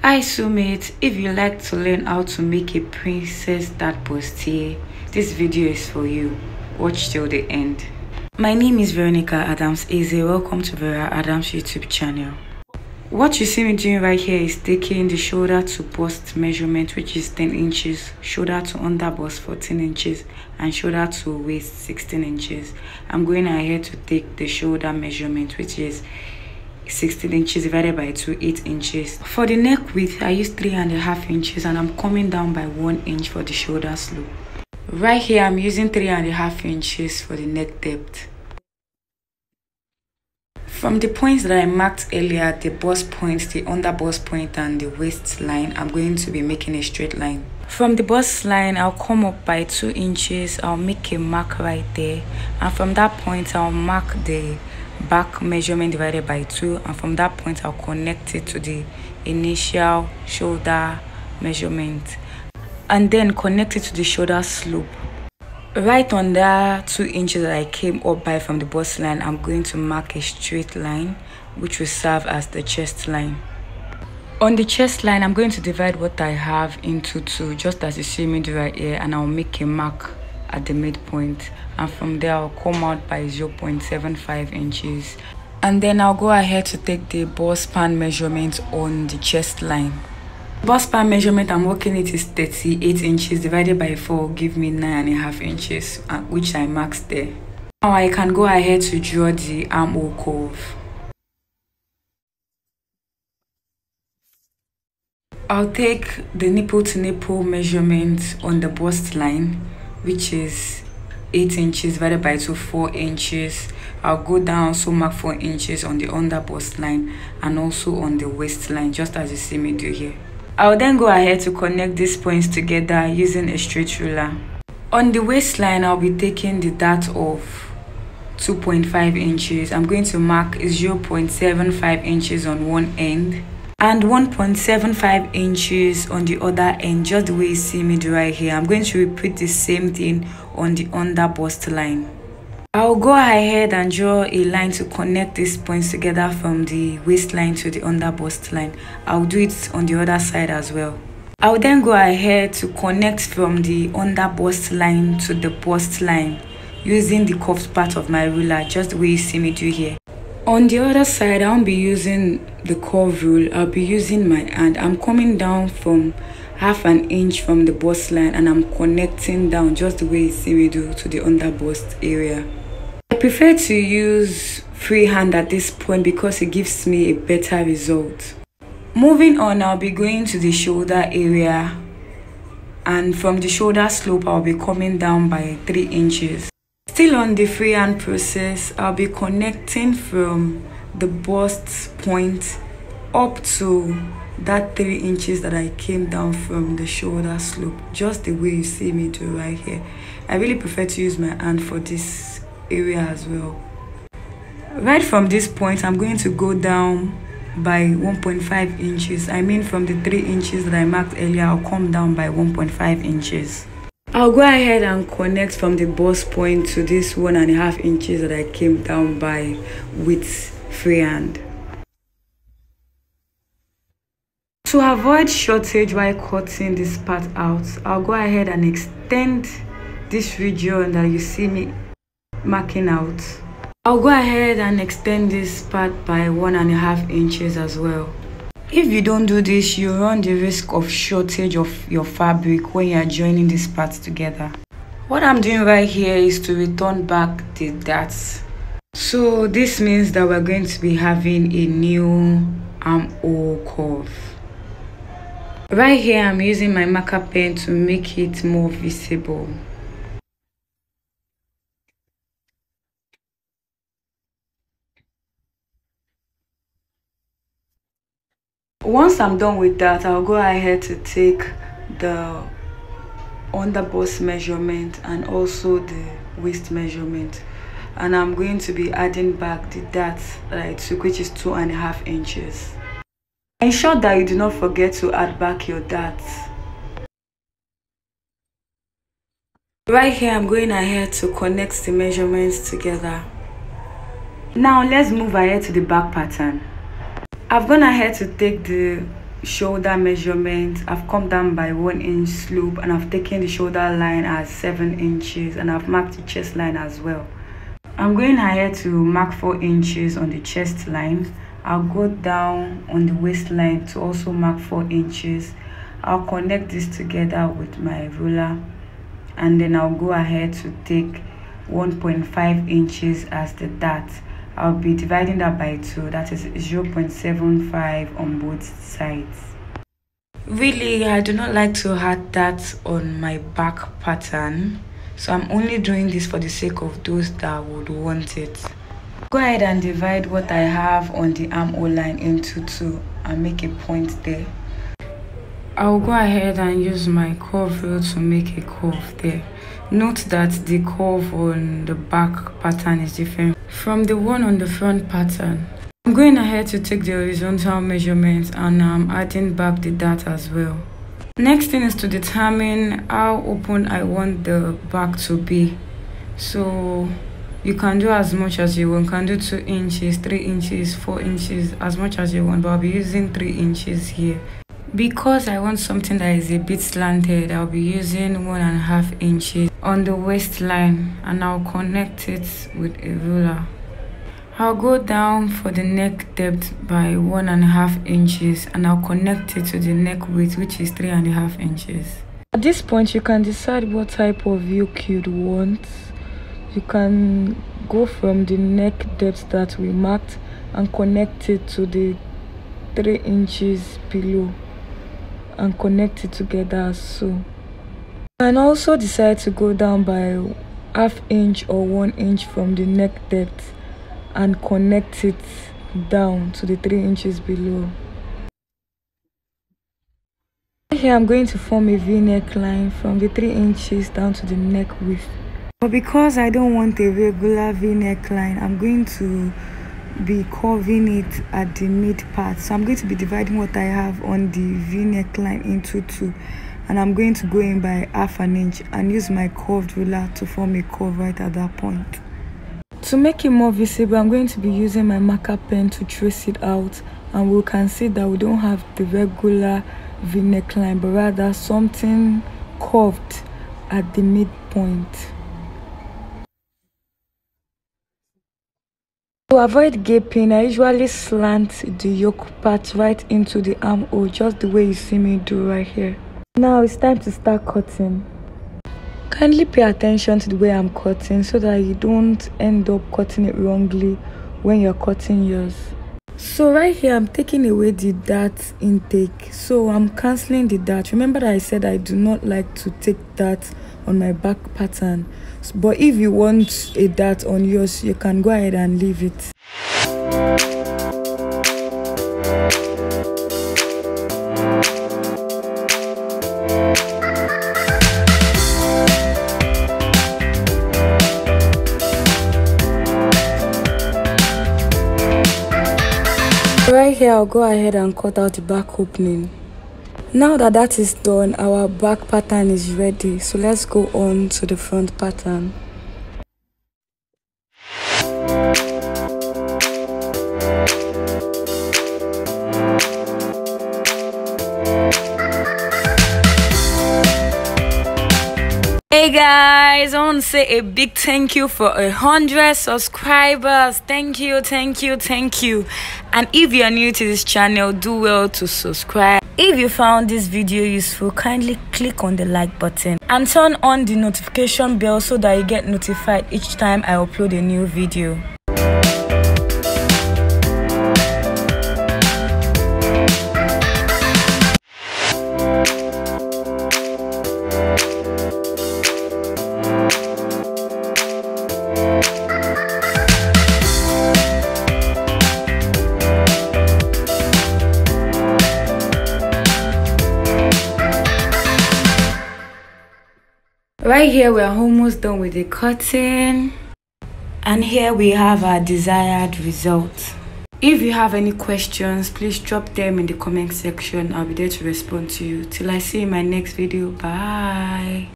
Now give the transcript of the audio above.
Hi Sumit, if you like to learn how to make a princess dart bustier, this video is for you. Watch till the end. My name is Veronica Adams Eze. Welcome to Vera Adams YouTube channel. What you see me doing right here is taking the shoulder to bust measurement, which is 10 inches, shoulder to under bust 14 inches, and shoulder to waist 16 inches. I'm going ahead to take the shoulder measurement, which is 16 inches divided by 2, 8 inches. For the neck width, I use 3.5 inches, and I'm coming down by 1 inch for the shoulder slope. Right here, I'm using 3.5 inches for the neck depth. From the points that I marked earlier, the bust point, the under bust point, and the waist line, I'm going to be making a straight line. From the bust line, I'll come up by 2 inches. I'll make a mark right there, and from that point, I'll mark the back measurement divided by 2, and from that point I'll connect it to the initial shoulder measurement and then connect it to the shoulder slope. Right on that 2 inches that I came up by from the bust line, I'm going to mark a straight line which will serve as the chest line. On the chest line, I'm going to divide what I have into 2, just as you see me do right here, and I'll make a mark at the midpoint, and from there I'll come out by 0.75 inches, and then I'll go ahead to take the bust span measurement on the chest line. Bust span measurement I'm working it is 38 inches divided by 4 give me 9.5 inches, which I marked there. Now I can go ahead to draw the armhole curve. I'll take the nipple to nipple measurement on the bust line, which is 8 inches divided by 2, 4 inches. I'll go down, so mark 4 inches on the under bust line and also on the waistline, just as you see me do here. I'll then go ahead to connect these points together using a straight ruler. On the waistline, I'll be taking the dart of 2.5 inches. I'm going to mark 0.75 inches on one end and 1.75 inches on the other end, just the way you see me do right here. I'm going to repeat the same thing on the under bust line. I'll go ahead and draw a line to connect these points together from the waistline to the under bust line. I'll do it on the other side as well. I'll then go ahead to connect from the under bust line to the bust line using the curved part of my ruler, just the way you see me do here. On the other side, I won't be using the curve rule. I'll be using my hand. I'm coming down from 1/2 inch from the bust line, and I'm connecting down just the way you see me do to the under bust area. I prefer to use freehand at this point because it gives me a better result. Moving on, I'll be going to the shoulder area, and from the shoulder slope, I'll be coming down by 3 inches. Still on the freehand process, I'll be connecting from the bust point up to that 3 inches that I came down from the shoulder slope, just the way you see me do right here. I really prefer to use my hand for this area as well. Right from this point, I'm going to go down by 1.5 inches. I mean, from the 3 inches that I marked earlier, I'll come down by 1.5 inches. I'll go ahead and connect from the bust point to this 1.5 inches that I came down by with freehand. To avoid shortage while cutting this part out, I'll go ahead and extend this region that you see me marking out. I'll go ahead and extend this part by 1.5 inches as well. If you don't do this, you run the risk of shortage of your fabric when you are joining these parts together. What I'm doing right here is to return back the darts. So this means that we're going to be having a new armhole curve. Right here, I'm using my marker pen to make it more visible. Once I'm done with that, I'll go ahead to take the under bust measurement and also the waist measurement, and I'm going to be adding back the dart that I took, which is 2.5 inches. Ensure that you do not forget to add back your darts. Right here, I'm going ahead to connect the measurements together. Now let's move ahead to the back pattern. I've gone ahead to take the shoulder measurement. I've come down by 1 inch slope, and I've taken the shoulder line as 7 inches, and I've marked the chest line as well. I'm going ahead to mark 4 inches on the chest line. I'll go down on the waistline to also mark 4 inches. I'll connect this together with my ruler, and then I'll go ahead to take 1.5 inches as the dart. I'll be dividing that by 2, that is 0.75 on both sides. Really, I do not like to add that on my back pattern, so I'm only doing this for the sake of those that would want it. Go ahead and divide what I have on the armhole line into 2 and make a point there. I'll go ahead and use my curve wheel to make a curve there. Note that the curve on the back pattern is different from the one on the front pattern. I'm going ahead to take the horizontal measurement, and I'm adding back the dart as well. Next thing is to determine how open I want the back to be. So you can do as much as you want. You can do 2 inches, 3 inches, 4 inches, as much as you want, but I'll be using 3 inches here. Because I want something that is a bit slanted, I'll be using 1.5 inches on the waistline, and I'll connect it with a ruler. I'll go down for the neck depth by 1.5 inches, and I'll connect it to the neck width, which is 3.5 inches. At this point, you can decide what type of yoke you'd want. You can go from the neck depth that we marked and connect it to the 3 inches below, and connect it together as so. You can also decide to go down by 1/2 inch or 1 inch from the neck depth and connect it down to the 3 inches below. Here I'm going to form a V-neck line from the 3 inches down to the neck width. But because I don't want a regular V-neck line, I'm going to be curving it at the mid part. So I'm going to be dividing what I have on the V-neck line into 2, and I'm going to go in by 1/2 inch and use my curved ruler to form a curve right at that point. To make it more visible, I'm going to be using my marker pen to trace it out, and we can see that we don't have the regular V-neck line, but rather something curved at the midpoint. To avoid gaping, I usually slant the yoke part right into the armhole, just the way you see me do right here. Now it's time to start cutting. Kindly pay attention to the way I'm cutting so that you don't end up cutting it wrongly when you're cutting yours. So right here I'm taking away the dart intake, so I'm cancelling the dart. Remember that I said I do not like to take dart on my back pattern, but if you want a dart on yours, you can go ahead and leave it. Right here I'll go ahead and cut out the back opening. Now that is done, our back pattern is ready, so let's go on to the front pattern. Hey guys, I want to say a big thank you for 100 subscribers. Thank you. And if you are new to this channel, do well to subscribe. If you found this video useful, kindly click on the like button and turn on the notification bell so that you get notified each time I upload a new video. Right here we're almost done with the cutting, and here we have our desired result. If you have any questions, please drop them in the comment section. I'll be there to respond to you. Till I see you in my next video. Bye.